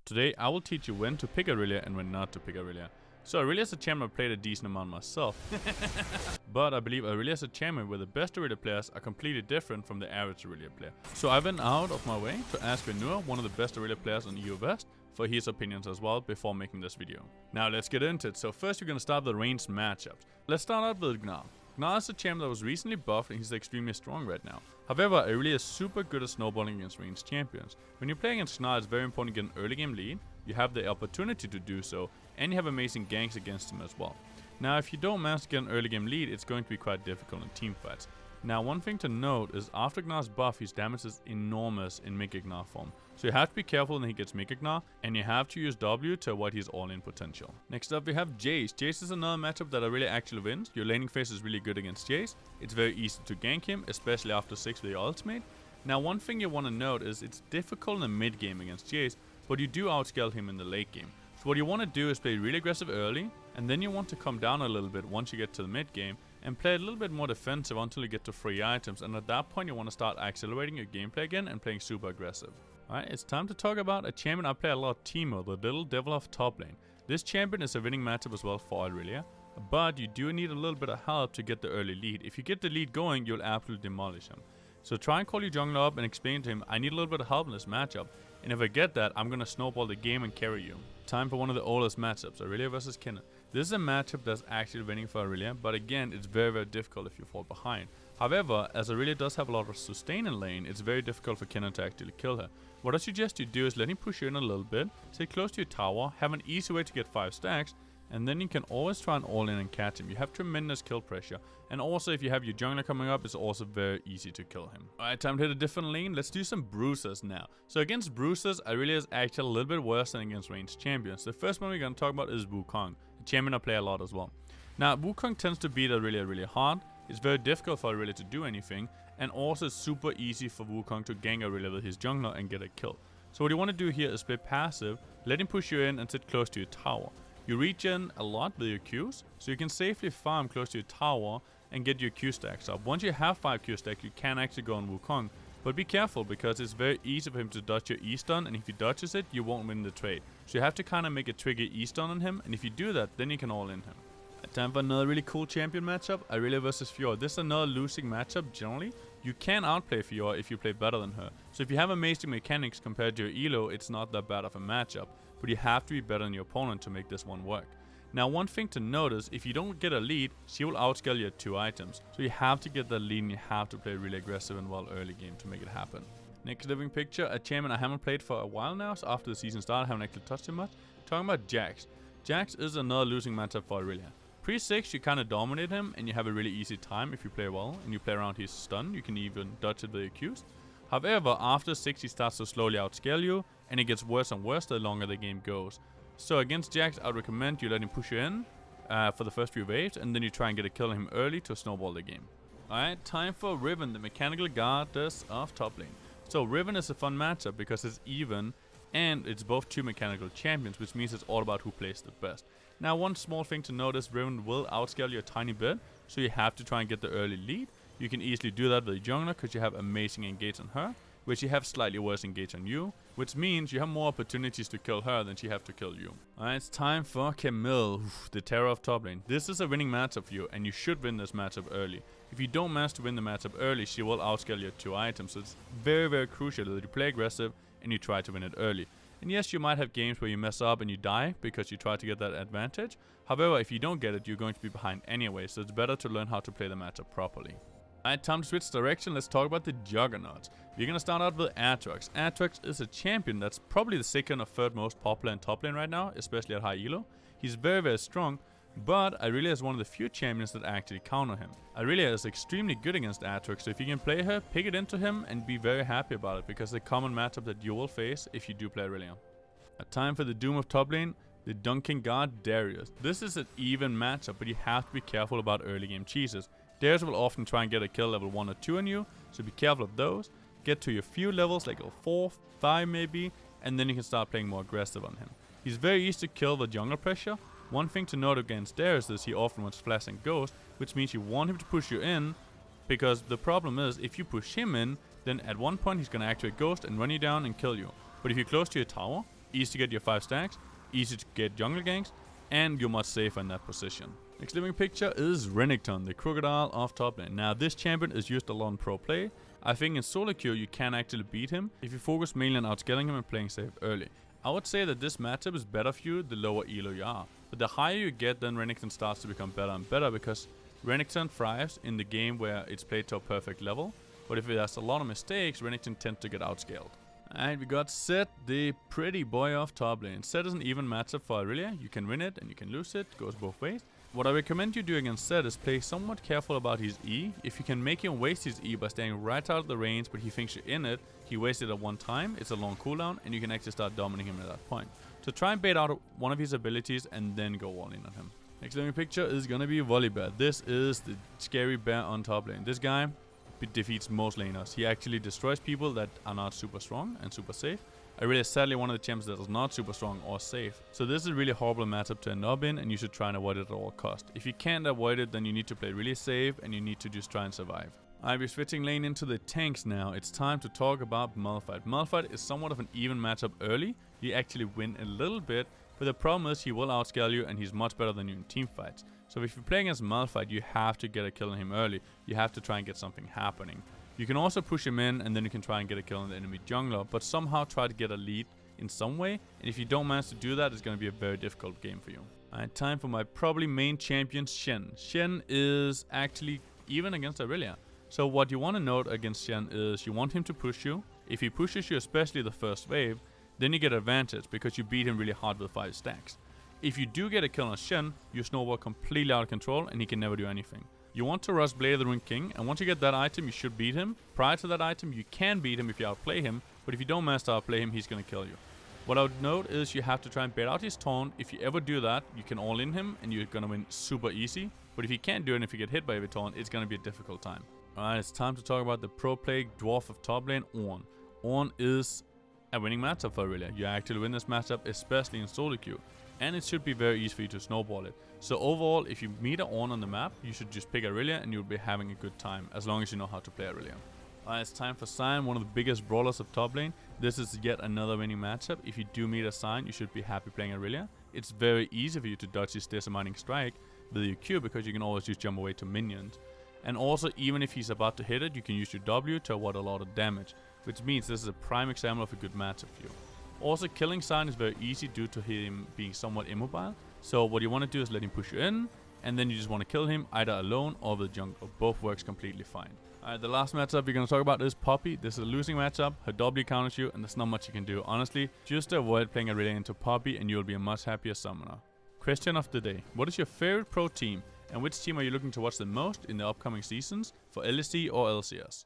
Today I will teach you when to pick Irelia and when not to pick Irelia. So Irelia is a champion I played a decent amount myself, but I believe Irelia is a champion where the best Irelia players are completely different from the average Irelia player. So I went out of my way to ask Gnar, one of the best Irelia players on EU West, for his opinions as well before making this video. Now let's get into it. So first we're gonna start the ranged matchups. Let's start out with Gnar. Gnar is a champ that was recently buffed and he's extremely strong right now. However, Irelia is super good at snowballing against ranged champions. When you play against Gnar, it's very important to get an early game lead. You have the opportunity to do so, and you have amazing ganks against him as well. Now if you don't manage to get an early game lead, it's going to be quite difficult in team fights. Now one thing to note is after Gnar's buff, his damage is enormous in Mega Gnar form. So you have to be careful when he gets Mega Gnar, and you have to use W to avoid his all-in potential. Next up we have Jayce. Jayce is another matchup that Irelia actually wins. Your laning phase is really good against Jayce. It's very easy to gank him, especially after 6 with your ultimate. Now one thing you want to note is it's difficult in the mid game against Jayce, but you do outscale him in the late game. So what you want to do is play really aggressive early, and then you want to come down a little bit once you get to the mid game and play a little bit more defensive until you get to free items, and at that point you want to start accelerating your gameplay again and playing super aggressive. Alright, it's time to talk about a champion I play a lot, Teemo, the little devil of top lane. This champion is a winning matchup as well for Irelia, but you do need a little bit of help to get the early lead. If you get the lead going, you'll absolutely demolish him. So try and call your jungler up and explain to him, I need a little bit of help in this matchup, and if I get that, I'm gonna snowball the game and carry you. Time for one of the oldest matchups, Irelia versus Kennen. This is a matchup that's actually winning for Irelia, but again, it's very difficult if you fall behind. However, as Irelia does have a lot of sustain in lane, it's very difficult for Kennen to actually kill her. What I suggest you do is let him push you in a little bit, stay close to your tower, have an easy way to get 5 stacks, and then you can always try and all in and catch him. You have tremendous kill pressure, and also if you have your jungler coming up, it's also very easy to kill him. Alright, time to hit a different lane. Let's do some bruisers now. So against bruisers, Irelia is actually a little bit worse than against ranged champions. The first one we're going to talk about is Wukong, a champion I play a lot as well. Now Wukong tends to beat Irelia really hard. It's very difficult for Irelia to do anything, and also super easy for Wukong to gank Irelia with his jungler and get a kill. So what you want to do here is play passive, let him push you in and sit close to your tower. You regen a lot with your Qs, so you can safely farm close to your tower and get your Q stacks up. Once you have 5 Q stacks, you can actually go on Wukong, but be careful because it's very easy for him to dodge your E-stun, and if he dodges it, you won't win the trade. So you have to kind of make a trigger E-stun on him, and if you do that, then you can all in him. Time for another really cool champion matchup, Irelia versus Fiora. This is another losing matchup generally. You can outplay Fiora if you play better than her. So if you have amazing mechanics compared to your elo, it's not that bad of a matchup. But you have to be better than your opponent to make this one work. Now one thing to notice, if you don't get a lead, she will outscale you at 2 items. So you have to get the lead and you have to play really aggressive and well early game to make it happen. Next living picture, a champion I haven't played for a while now, so after the season started I haven't actually touched him much. Talking about Jayce. Jayce is another losing matchup for Irelia. Pre-6 you kind of dominate him and you have a really easy time if you play well and you play around his stun. You can even dodge it with your Qs. However, after 6 he starts to slowly outscale you, and it gets worse and worse the longer the game goes. So against Jayce, I would recommend you let him push you in for the first few waves, and then you try and get a kill on him early to snowball the game. Alright, time for Riven, the mechanical goddess of top lane. So Riven is a fun matchup because it's even, and it's both 2 mechanical champions, which means it's all about who plays the best. Now one small thing to notice, Riven will outscale you a tiny bit, so you have to try and get the early lead. You can easily do that with your jungler because you have amazing engage on her, which you have slightly worse engage on you, which means you have more opportunities to kill her than she have to kill you. Alright, it's time for Camille, the terror of top lane. This is a winning matchup for you, and you should win this matchup early. If you don't manage to win the matchup early, she will outscale you at 2 items, so it's very crucial that you play aggressive and you try to win it early. And yes, you might have games where you mess up and you die because you try to get that advantage. However, if you don't get it, you're going to be behind anyway, so it's better to learn how to play the matchup properly. Alright, time to switch direction. Let's talk about the juggernauts. We're gonna start out with Aatrox. Aatrox is a champion that's probably the 2nd or 3rd most popular in top lane right now, especially at high elo. He's very strong, but Irelia is one of the few champions that actually counter him. Irelia is extremely good against Aatrox, so if you can play her, pick it into him and be very happy about it, because it's a common matchup that you will face if you do play Irelia. Time for the doom of top lane, the dunking god Darius. This is an even matchup, but you have to be careful about early game cheeses. Darius will often try and get a kill level 1 or 2 on you, so be careful of those. Get to your few levels, like a 4, 5 maybe, and then you can start playing more aggressive on him. He's very easy to kill with jungle pressure. One thing to note against Darius is he often wants flash and ghost, which means you want him to push you in, because the problem is if you push him in, then at one point he's going to activate ghost and run you down and kill you. But if you're close to your tower, easy to get your 5 stacks, easy to get jungle ganks, and you're much safer in that position. Next living picture is Renekton, the crocodile of top lane. Now this champion is used a lot in pro play. I think in solo queue you can actually beat him if you focus mainly on outscaling him and playing safe early. I would say that this matchup is better for you the lower elo you are. But the higher you get, then Renekton starts to become better and better, because Renekton thrives in the game where it's played to a perfect level. But if it has a lot of mistakes, Renekton tends to get outscaled. And we got Sett, the pretty boy of top lane. Sett is an even matchup for Irelia. You can win it and you can lose it, goes both ways. What I recommend you do against Sett is play somewhat careful about his E. If you can make him waste his E by staying right out of the range, but he thinks you're in it, he wastes it at one time, it's a long cooldown, and you can actually start dominating him at that point. So try and bait out one of his abilities and then go all in on him. Next living picture is gonna be Volibear. This is the scary bear on top lane. This guy defeats most laners. He actually destroys people that are not super strong and super safe. Irelia is sadly one of the champions that is not super strong or safe. So this is a really horrible matchup to end up in, and you should try and avoid it at all costs. If you can't avoid it, then you need to play really safe and you need to just try and survive. I'll be switching lane into the tanks now. It's time to talk about Malphite. Malphite is somewhat of an even matchup early. You actually win a little bit, but the problem is he will outscale you and he's much better than you in team fights. So if you play against Malphite, you have to get a kill on him early. You have to try and get something happening. You can also push him in and then you can try and get a kill on the enemy jungler, but somehow try to get a lead in some way. And if you don't manage to do that, it's going to be a very difficult game for you. Alright, time for my probably main champion, Shen. Shen is actually even against Irelia. So what you want to note against Shen is you want him to push you. If he pushes you, especially the first wave, then you get advantage because you beat him really hard with 5 stacks. If you do get a kill on Shen, you snowball completely out of control and he can never do anything. You want to rush Blade of the Ruined King, and once you get that item, you should beat him. Prior to that item, you can beat him if you outplay him, but if you don't manage to outplay him, he's going to kill you. What I would note is you have to try and bait out his taunt. If you ever do that, you can all in him and you're going to win super easy. But if you can't do it and if you get hit by every taunt, it's going to be a difficult time. Alright, it's time to talk about the pro play dwarf of top lane, Ornn. Ornn is a winning matchup for Irelia. You actually win this matchup, especially in solo queue. And it should be very easy for you to snowball it. So overall, if you meet an Ornn on the map, you should just pick Irelia and you'll be having a good time, as long as you know how to play Irelia. Alright, it's time for Sion, one of the biggest brawlers of top lane. This is yet another winning matchup. If you do meet a Sion, you should be happy playing Irelia. It's very easy for you to dodge his decimating strike with your Q, because you can always just jump away to minions. And also, even if he's about to hit it, you can use your W to avoid a lot of damage, which means this is a prime example of a good matchup for you. Also, killing Sion is very easy due to him being somewhat immobile. So what you want to do is let him push you in, and then you just want to kill him either alone or with jungle. Both works completely fine. Alright, the last matchup we're going to talk about is Poppy. This is a losing matchup. Her W counters you, and there's not much you can do. Honestly, just avoid playing Irelia into Poppy, and you'll be a much happier summoner. Question of the day. What is your favorite pro team, and which team are you looking to watch the most in the upcoming seasons for LEC or LCS?